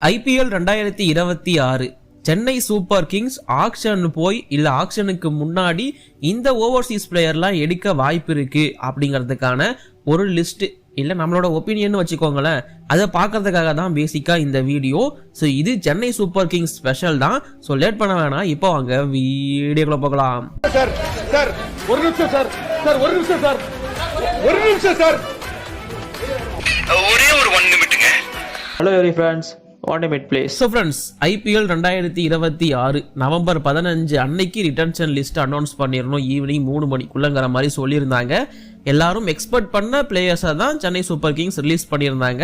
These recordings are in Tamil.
IPL 2026 Chennai super Kings action போய் இல்ல ஆக்ஷனுக்கு முன்னாடி இந்த ஓவர்சீஸ் பிளேயர்லாம் எடுக்க வாய்ப்பு இருக்கு அப்படிங்கிறதுக்கான ஒரு லிஸ்ட் இல்ல நம்மளோட ஒப்பீனியன் வச்சுக்கோங்களேன். அதை பார்க்கறதுக்காக தான் பேசிக்கா இந்த வீடியோ. ஸோ இது சென்னை சூப்பர் கிங்ஸ் ஸ்பெஷல் தான். ஸோ லேட் பண்ண வேணாம், இப்போ வாங்க வீடியோக்குள்ள போகலாம். Hello every friends, one minute please. So friends, IPL 2026 November 15 அன்னைக்கு ரிட்டன்ஷன் லிஸ்ட் அனௌன்ஸ் பண்ணிடணும் ஈவினிங் 3 மணிக்குள்ளங்கிற மாதிரி சொல்லியிருந்தாங்க. எல்லாரும் எக்ஸ்பெக்ட் பண்ண பிளேயர்ஸை தான் சென்னை சூப்பர் கிங்ஸ் ரிலீஸ் பண்ணியிருந்தாங்க.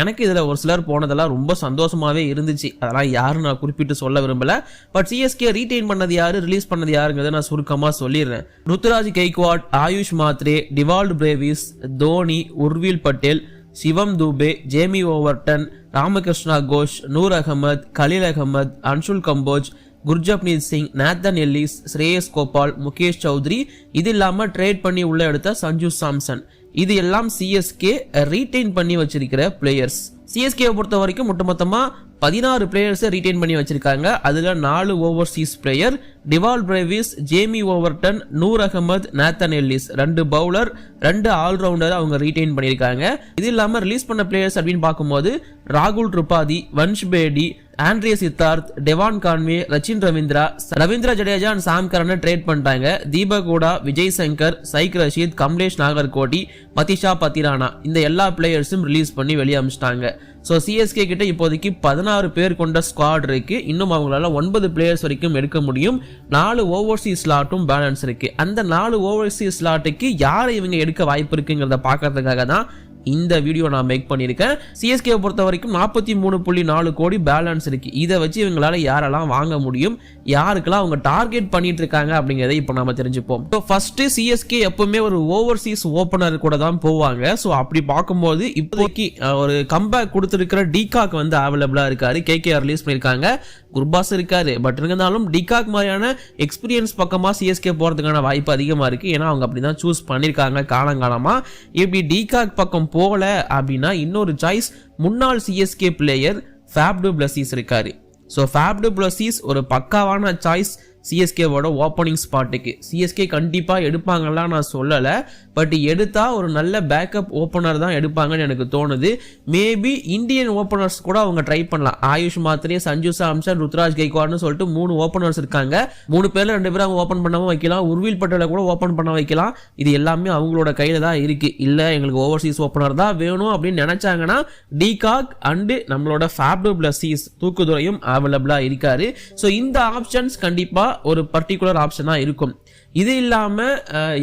எனக்கு இதில் ஒரு சிலர் போனதெல்லாம் ரொம்ப சந்தோஷமாகவே இருந்துச்சு. அதெல்லாம் யாரும் நான் குறிப்பிட்டு சொல்ல விரும்பல. பட் சிஎஸ்கே ரீடைன் பண்ணது யாரு, ரிலீஸ் பண்ணது யாருங்கிறத நான் சுருக்கமாக சொல்லிடுறேன். Ruturaj Gaikwad, Ayush Mhatre, Dewald Brevis, Dhoni, Urvil Patel, Shivam Dube, Jamie Overton, Ramakrishna Ghosh, Noor Ahmad, Khaleel Ahmed, Anshul Kamboj, Gurjapneet Singh, Nathan Ellis, Shreyas Gopal, Mukesh Choudhary, இது இல்லாம ட்ரேட் பண்ணி உள்ள எடுத்த சஞ்சு சாம்சன், இது எல்லாம் சிஎஸ்கே ரீடைன் பண்ணி வச்சிருக்கிற பிளேயர்ஸ். சிஎஸ்கே பொறுத்த வரைக்கும் மொத்தமா 16 பிளேயர்ஸை ரீடைன் பண்ணி வச்சிருக்காங்க. அதுல 4 overseas player, Dewald Brevis, Jamie Overton, Noor Ahmad, Nathan Ellis, 2 bowler, 2 allrounder அவங்க ரீடைன் பண்ணியிருக்காங்க. இது இல்லாம ரிலீஸ் பண்ண பிளேயர்ஸ் அப்படின்னு பார்க்கும்போது ராகுல் Tripathi, Vansh Bedi, Andre Siddarth, Devon Conway, Rachin Ravindra Jadeja and Sam கரனை ட்ரேட் பண்ணிட்டாங்க. தீபக் ஹூடா, விஜய் சங்கர், சைக் ரஷீத், கம்லேஷ் நாகர்கோட்டி, மதிஷா பத்திரானா, இந்த எல்லா பிளேயர்ஸும் ரிலீஸ் பண்ணி வெளியே அமிச்சிட்டாங்க. ஸோ சிஎஸ்கே கிட்ட இப்போதைக்கு 16 பேர் கொண்ட ஸ்குவாட் இருக்கு. இன்னும் அவங்களால 9 பிளேயர்ஸ் வரைக்கும் எடுக்க முடியும். 4 ஓவர்சீஸ் ஸ்லாட்டும் பேலன்ஸ் இருக்கு. அந்த 4 ஓவர்சீஸ் ஸ்லாட்டுக்கு யாரை இவங்க எடுக்க வாய்ப்பு இருக்குங்கிறத பார்க்கறதுக்காக தான் இந்த வீடியோ நான் மேக் பண்ணியிருக்கேன். சிஎஸ்கே பொறுத்த வரைக்கும் 43.4 கோடி பேலன்ஸ் இருக்கு. இதை வச்சு இவங்களால யாரெல்லாம் வாங்க முடியும், யாருக்கெல்லாம் அவங்க டார்கெட் பண்ணிட்டு இருக்காங்க அப்படிங்கிறத இப்போ நம்ம தெரிஞ்சுப்போம். ஃபர்ஸ்ட் சிஎஸ்கே எப்பவுமே ஒரு ஓவர்சீஸ் ஓபனர் கூட தான் போவாங்க. ஸோ அப்படி பார்க்கும்போது இப்போதைக்கு ஒரு கம்பேக் கொடுத்துருக்கிற டிகாக் வந்து அவைலபிளா இருக்காரு. கேகேஆர் ரிலீஸ் பண்ணியிருக்காங்க. குர்பாஸ் இருக்காரு. பட் இருந்தாலும் டிகாக் மாதிரியான எக்ஸ்பீரியன்ஸ் பக்கமா சிஎஸ்கே போறதுக்கான வாய்ப்பு அதிகமா இருக்கு. ஏன்னா அவங்க அப்படிதான் சூஸ் பண்ணிருக்காங்க காலங்காலமா. இப்படி டிகாக் பக்கம் போகல அப்படின்னா இன்னொரு சாய்ஸ் முன்னாள் சிஎஸ்கே பிளேயர் ஃபேப் டு பிளஸிஸ் இருக்காரு. ஸோ ஃபேப் டு பிளஸிஸ் ஒரு பக்காவான சாய்ஸ் சிஎஸ்கேவோட ஓப்பனிங் ஸ்பாட்டுக்கு. சிஎஸ்கே கண்டிப்பா எடுப்பாங்கலாம் நான் சொல்லலை. பட் எடுத்தா ஒரு நல்ல பேக்கப் ஓப்பனர் தான் எடுப்பாங்கன்னு எனக்கு தோணுது. மேபி இந்தியன் ஓப்பனர்ஸ் கூட அவங்க ட்ரை பண்ணலாம். ஆயுஷ் மாத்ரே, சஞ்சு சாம்சன், ருத்ராஜ் கெய்க்வாட்னு சொல்லிட்டு 3 ஓப்பனர்ஸ் இருக்காங்க. 3 பேர்ல 2 பேரும் அவங்க ஓப்பன் பண்ணாம வைக்கலாம். உர்வில் பட்டேலை கூட ஓப்பன் பண்ண வைக்கலாம். இது எல்லாமே அவங்களோட கையில தான் இருக்கு. இல்ல எங்களுக்கு ஓவர்சீஸ் ஓப்பனர் தான் வேணும் அப்படின்னு நினைச்சாங்கன்னா டிகாக் அண்ட் நம்மளோட ஃபேப் டு பிளஸிஸ் தூக்குதுறையும் அவைலபிளா இருக்காரு. ஸோ இந்த ஆப்ஷன்ஸ் கண்டிப்பா ஒரு பர்டிகுலர் ஆப்ஷனா இருக்கும். இது இல்லாம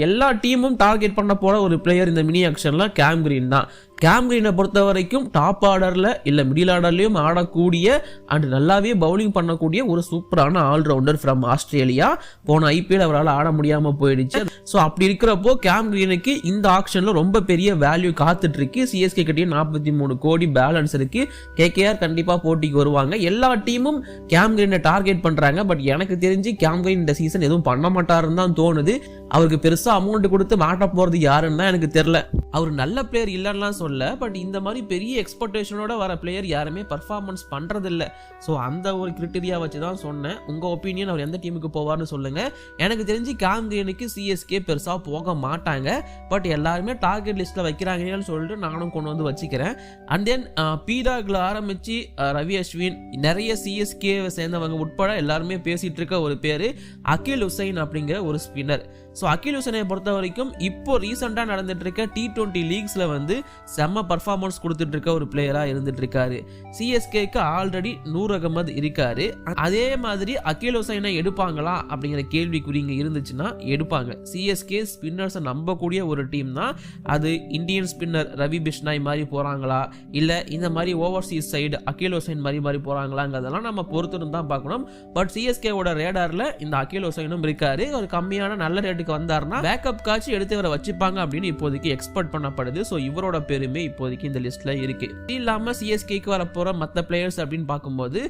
எல்லா டீமும் டார்கெட் பண்ண போற ஒரு பிளேயர் இந்த மினி ஆக்ஷன்ல கேம் கிரீன் தான். கேம் கிரீனை பொறுத்த வரைக்கும் டாப் ஆர்டர்ல இல்ல மிடில் ஆர்டர்லயும் ஆடக்கூடிய அண்ட் நல்லாவே பவுலிங் பண்ணக்கூடிய ஒரு சூப்பரான ஆல்ரவுண்டர் ஃப்ரம் ஆஸ்திரேலியா. போன ஐபிஎல் அவரால் ஆட முடியாம போயிடுச்சு. ஸோ அப்படி இருக்கிறப்போ கேம் கிரீனுக்கு இந்த ஆக்ஷன்ல ரொம்ப பெரிய வேல்யூ காத்துட்டு இருக்கு. சிஎஸ்கே கிட்டயும் 43 கோடி பேலன்ஸ் இருக்கு. கேகேஆர் கண்டிப்பா போட்டிக்கு வருவாங்க. எல்லா டீமும் கேம் கிரீனை டார்கெட் பண்றாங்க. பட் எனக்கு தெரிஞ்சு கேம் கிரீன் இந்த சீசன் எதுவும் பண்ண மாட்டாருன்னு தான் தோணுது. அவருக்கு பெருசா அமௌண்ட் கொடுத்து மாட்ட போறது யாருன்னு தான் எனக்கு தெரியல. அவர் நல்ல பிளேயர் இல்லைன்னா சொல்ல, பட் இந்த மாதிரி பெரிய எக்ஸ்பெக்டேஷனோட வர பிளேயர் யாருமே பர்ஃபார்மன்ஸ் பண்றது இல்ல. ஸோ அந்த ஒரு கிரிட்டீரியா வச்சு தான் சொன்னேன். உங்க ஒப்பீனியன், அவர் எந்த டீமுக்கு போவார்னு சொல்லுங்க. எனக்கு தெரிஞ்சு கேம் கிரீனுக்கு சிஎஸ்கே பெருசா போக மாட்டாங்க. பட் எல்லாருமே டார்கெட் லிஸ்ட்ல வைக்கிறாங்கன்னு சொல்லிட்டு நானும் கொண்டு வந்து வச்சுக்கிறேன். அண்ட் தென் பீடாக்ல ஆரம்பிச்சு ரவி அஸ்வின், நிறைய சிஎஸ்கே சேர்ந்தவங்க உட்பட எல்லாருமே பேசிட்டு இருக்க ஒரு பேரு அகில் ஹுசைன் அப்படிங்கிற ஒரு ஸ்பின்னர். ஸோ அகில் ஹுசைனை பொறுத்த வரைக்கும் இப்போ ரீசெண்டா நடந்துட்டு இருக்க T20 லீக்ஸ்ல வந்து செம்ம பர்ஃபார்மன்ஸ் கொடுத்துட்டு இருக்க ஒரு பிளேயரா இருந்துட்டு இருக்காரு. சிஎஸ்கேக்கு ஆல்ரெடி நூர் அகமது இருக்காரு. அதே மாதிரி அகில் ஹுசைனை எடுப்பாங்களா அப்படிங்கிற கேள்விக்குறிங்க இருந்துச்சுன்னா எடுப்பாங்க. சிஎஸ்கே ஸ்பின்னர்ஸை நம்பக்கூடிய ஒரு டீம் தான். அது இந்தியன் ஸ்பின்னர் ரவி பிஷ்னாய் மாதிரி போறாங்களா, இல்ல இந்த மாதிரி ஓவர்சீஸ் சைடு அகில் ஹுசைன் மாதிரி போறாங்களாங்கிறதெல்லாம் நம்ம பொறுத்து தான் பார்க்கணும். பட் சிஎஸ்கேவோட ரேடார்ல இந்த அகில் ஹுசைனும் இருக்காரு. ஒரு கம்மியான நல்ல ரேட்டுக்கு வந்தாருன்னா பேக்கப் காட்சி எடுத்து இவரை வச்சுப்பாங்க அப்படின்னு இப்போதைக்கு எக்ஸ்பெக்ட் பண்ணப்படுது. ஸோ இவரோட பேருமே இப்போதைக்கு இந்த லிஸ்ட்ல இருக்கு. இது இல்லாம சிஎஸ்கேக்கு வர போற மற்ற பிளேயர்ஸ் அப்படின்னு பார்க்கும்போது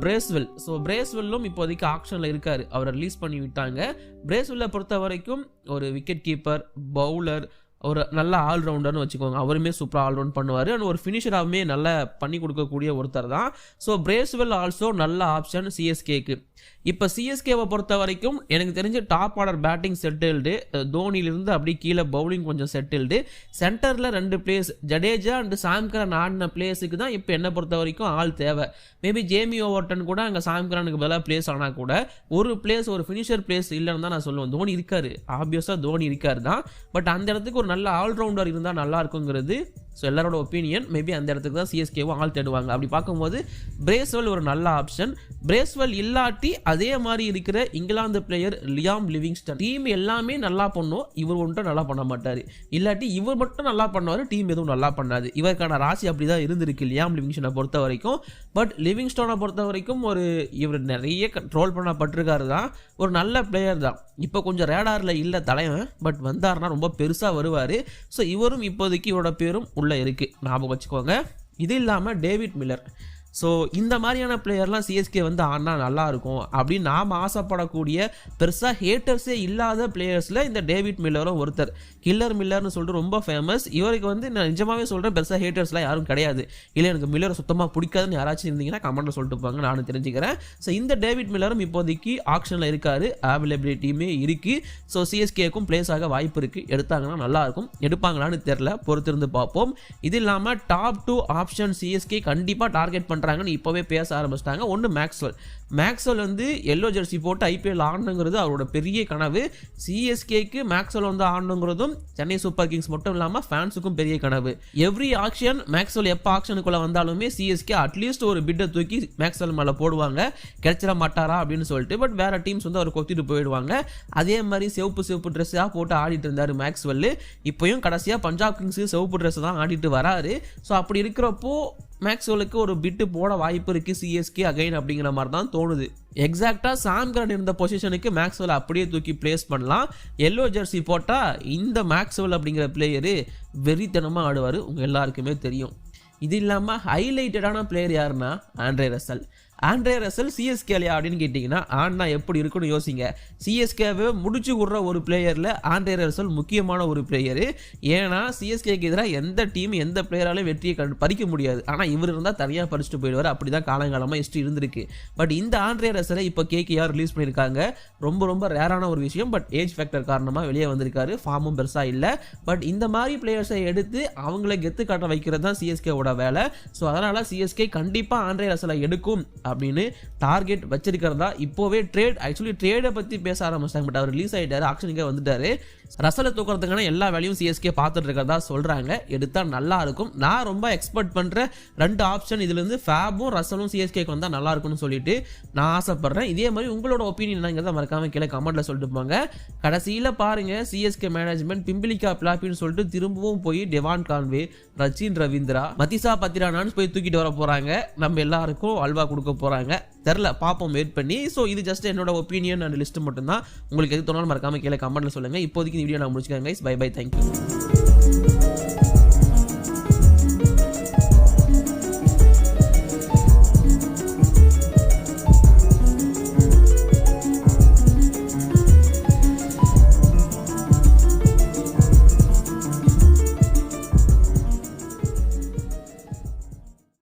பிரேஸ்வெல். ஸோ பிரேஸ்வெல்லும் இப்போதைக்கு ஆக்ஷன்ல இருக்காரு. அவரை ரிலீஸ் பண்ணி விட்டாங்க. பிரேஸ்வெல்லை பொறுத்த வரைக்கும் ஒரு விக்கெட் கீப்பர், பவுலர், ஒரு நல்ல ஆல்ரவுண்டர்னு வச்சுக்கோங்க. அவருமே சூப்பராக ஆல்ரவுண்ட் பண்ணுவார் அண்ட் ஒரு ஃபினிஷராகவுமே நல்லா பண்ணி கொடுக்கக்கூடிய ஒருத்தர் தான். ஸோ பிரேஸ்வெல் ஆல்சோ நல்ல ஆப்ஷன் சிஎஸ்கேக்கு. இப்போ சிஎஸ்கேவை பொறுத்த வரைக்கும் எனக்கு தெரிஞ்ச டாப் ஆர்டர் பேட்டிங் செட்டில்டு, தோனியிலிருந்து அப்படி கீழே பவுலிங் கொஞ்சம் செட்டில்டு, சென்டரில் 2 பிளேஸ் ஜடேஜா அண்ட் சாம்கரன் ஆடின பிளேஸுக்கு தான் இப்போ என்னை பொறுத்த வரைக்கும் ஆள் தேவை. மேபி ஜேமி ஓவர்டன் கூட அங்கே சாம்கரனுக்கு பதிலாக பிளேஸ் ஆனால் கூட ஒரு பிளேஸ் ஒரு ஃபினிஷர் பிளேஸ் இல்லைன்னு தான் நான் சொல்லுவேன். தோனி இருக்காரு, ஆப்வியஸாக தோனி இருக்காரு தான், பட் அந்த இடத்துக்கு ஒரு நல்ல ஆல்ரவுண்டர் இருந்தால் நல்லா இருக்குங்கிறது ஸோ எல்லாரோட ஒப்பீனியன். மேபி அந்த இடத்துக்கு தான் சிஎஸ்கேவும் ஆள் தேடுவாங்க. அப்படி பார்க்கும்போது பிரேஸ்வெல் ஒரு நல்ல ஆப்ஷன். பிரேஸ்வெல் இல்லாட்டி அதே மாதிரி இருக்கிற இங்கிலாந்து பிளேயர் லியாம் லிவிங்ஸ்டன். டீம் எல்லாமே நல்லா பண்ணும், இவர் மட்டும் நல்லா பண்ண மாட்டார். இல்லாட்டி இவர் மட்டும் நல்லா பண்ணுவார், டீம் எதுவும் நல்லா பண்ணாது. இவருக்கான ராசி அப்படி தான் இருந்திருக்கு லியாம் லிவிங்ஸ்டனை பொறுத்த வரைக்கும். பட் லிவிங்ஸ்டோனை பொறுத்த வரைக்கும் இவர் நிறைய ட்ரோல் பண்ணப்பட்டிருக்காரு தான், ஒரு நல்ல பிளேயர் தான். இப்போ கொஞ்சம் ரேடாரில் இல்லை தலைவன், பட் வந்தார்னா ரொம்ப பெருசாக வருவார். ஸோ இவரும் இப்போதைக்கு இவரோட பேரும் உள்ளே இருக்குது, ஞாபகம் வச்சுக்கோங்க. இது இல்லாமல் டேவிட் மில்லர். ஸோ இந்த மாதிரியான பிளேயர்லாம் சிஎஸ்கே வந்து ஆடினா நல்லாயிருக்கும் அப்படின்னு நாம் ஆசைப்படக்கூடிய பெருசாக ஹேட்டர்ஸே இல்லாத பிளேயர்ஸில் இந்த டேவிட் மில்லரும் ஒருத்தர். கில்லர் மில்லர்னு சொல்லிட்டு ரொம்ப ஃபேமஸ். இவருக்கு வந்து நான் நிஜமாகவே சொல்கிறேன், பெருசாக ஹேட்டர்ஸ்லாம் யாரும் கிடையாது. இல்லை எனக்கு மில்லரை சுத்தமாக பிடிக்காதுன்னு யாராச்சும் இருந்தீங்கன்னா கமெண்ட்டில் சொல்லிட்டு போங்க, நானும் தெரிஞ்சுக்கிறேன். ஸோ இந்த டேவிட் மில்லரும் இப்போதைக்கு ஆக்ஷனில் இருக்கார், அவைலபிலிட்டியுமே இருக்குது. ஸோ சிஎஸ்கேக்கும் பிளேஸ் ஆக வாய்ப்பு இருக்குது. எடுத்தாங்கன்னா நல்லாயிருக்கும், எடுப்பாங்களான்னு தெரில, பொறுத்திருந்து பார்ப்போம். இது இல்லாமல் டாப் 2 ஆப்ஷன் சிஎஸ்கே கண்டிப்பாக டார்கெட் பண்ணுறாங்கன்னு இப்போவே பேச ஆரம்பிச்சிட்டாங்க. ஒன்று மேக்ஸ்வெல் வந்து எல்லோ ஜெர்சி போட்டு ஐபிஎல் ஆடணுங்கிறது அவரோட பெரிய கனவு. சிஎஸ்கேக்கு மேக்ஸ்வெல் வந்து ஆடணுங்கிறதும் சென்னை சூப்பர் கிங்ஸ் மட்டும் இல்லாமல் ஃபேன்ஸுக்கும் பெரிய கனவு. எவ்ரி ஆக்ஷன் மேக்ஸ்வெல் எப்போ ஆக்ஷனுக்குள்ளே வந்தாலுமே சிஎஸ்கே அட்லீஸ்ட் ஒரு பிட்டை தூக்கி மேக்ஸ்வெல் மேலே போடுவாங்க, கிடைச்சிட மாட்டாரா அப்படின்னு சொல்லிட்டு. பட் வேற டீம்ஸ் வந்து அவர் கொத்திட்டு போயிடுவாங்க. அதே மாதிரி சிவப்பு ட்ரெஸ்ஸாக போட்டு ஆடிட்டு இருந்தார் மேக்ஸ்வெல். இப்போயும் கடைசியாக பஞ்சாப் கிங்ஸ் சிவப்பு ட்ரெஸ் தான் ஆடிட்டு வராரு. ஸோ அப்படி இருக்கிறப்போ மேக்ஸ்வெலுக்கு ஒரு பிட்டு போட வாய்ப்பு இருக்குது சிஎஸ்கே அகைன் அப்படிங்கிற மாதிரி தான் தோணுது. எக்ஸாக்டாக சாம்கரன் இருந்த பொசிஷனுக்கு மேக்ஸ்வெல் அப்படியே தூக்கி பிளேஸ் பண்ணலாம். எல்லோ ஜெர்சி போட்டால் இந்த மேக்ஸ்வெல் அப்படிங்கிற பிளேயரு வெறித்தனமாக ஆடுவார், உங்கள் எல்லாருக்குமே தெரியும். இது இல்லாமல் ஹைலைட்டடான பிளேயர் யாருன்னா ஆண்ட்ரே ரசல் சிஎஸ்கேலையா அப்படின்னு கேட்டிங்கன்னா ஆனா எப்படி இருக்குன்னு யோசிங்க. சிஎஸ்கேவை முடிச்சு விடுற ஒரு பிளேயரில் ஆண்ட்ரே ரசல் முக்கியமான ஒரு பிளேயரு. ஏன்னா சிஎஸ்கேக்கு எதிராக எந்த டீம் எந்த பிளேயராலையும் வெற்றியை பறிக்க முடியாது. ஆனால் இவர் இருந்தால் தனியாக பறிச்சுட்டு போயிடுவார். அப்படி தான் காலங்காலமாக ஹிஸ்ட்ரி இருந்திருக்கு. பட் இந்த ஆண்ட்ரே ரசலை இப்போ கேகேஆர் ரிலீஸ் பண்ணியிருக்காங்க. ரொம்ப ரேரான ஒரு விஷயம். பட் ஏஜ் ஃபேக்டர் காரணமாக வெளியே வந்திருக்காரு, ஃபார்மும் பெருசாக இல்லை. பட் இந்த மாதிரி பிளேயர்ஸை எடுத்து அவங்கள கெத்து காட்ட வைக்கிறது தான் சிஎஸ்கேவோட வேலை. ஸோ அதனால் சிஎஸ்கே கண்டிப்பாக ஆண்ட்ரே ரசலை எடுக்கும் அப்படின்னு டார்கெட் வச்சிருக்கிறதா இப்போவே ட்ரேடை பற்றி பேச ஆரம்பிச்சிட்டாங்க. பட் அவர் ரிலீஸ் ஆகிட்டாரு, ஆக்ஷனுக்கே வந்துட்டாரு. ரசலை தூக்கிறதுக்கான எல்லா வேலையும் சிஎஸ்கே பார்த்துட்டு இருக்கிறதா சொல்கிறாங்க. எடுத்தால் நல்லா இருக்கும். நான் ரொம்ப எக்ஸ்பெக்ட் பண்ணுற 2 ஆப்ஷன் இதுலேருந்து ஃபேபும் ரசலும் சிஎஸ்கேக்கு வந்தால் நல்லா இருக்கும்னு சொல்லிட்டு நான் ஆசைப்படுறேன். இதே மாதிரி உங்களோட ஒப்பீனியன் என்னங்கிறத மறக்காம கீழே கமெண்ட்டில் சொல்லிட்டு போங்க. கடைசியில் பாருங்கள், சிஎஸ்கே மேனேஜ்மெண்ட் பிம்பிலிகா பிளாப்பின்னு சொல்லிட்டு திரும்பவும் போய் டெவான் கான்வே, ரச்சின் ரவீந்திரா, மதிசா பத்திரானான்னு போய் தூக்கிட்டு வர போகிறாங்க. நம்ம எல்லாருக்கும் அல்வா கொடுக்க போகிறாங்க. தெரில, பார்ப்போம், வெயிட் பண்ணி. ஸோ இது ஜஸ்ட் என்னோட ஒப்பீனியன் அண்ட் லிஸ்ட் மட்டும்தான். உங்களுக்கு எது தோணாலும் மறக்காம கீழே கமெண்ட்டில் சொல்லுங்கள். இப்போதைக்கு இந்த வீடியோ நான் முடிச்சுக்கிறேன் கைஸ். By, thank you.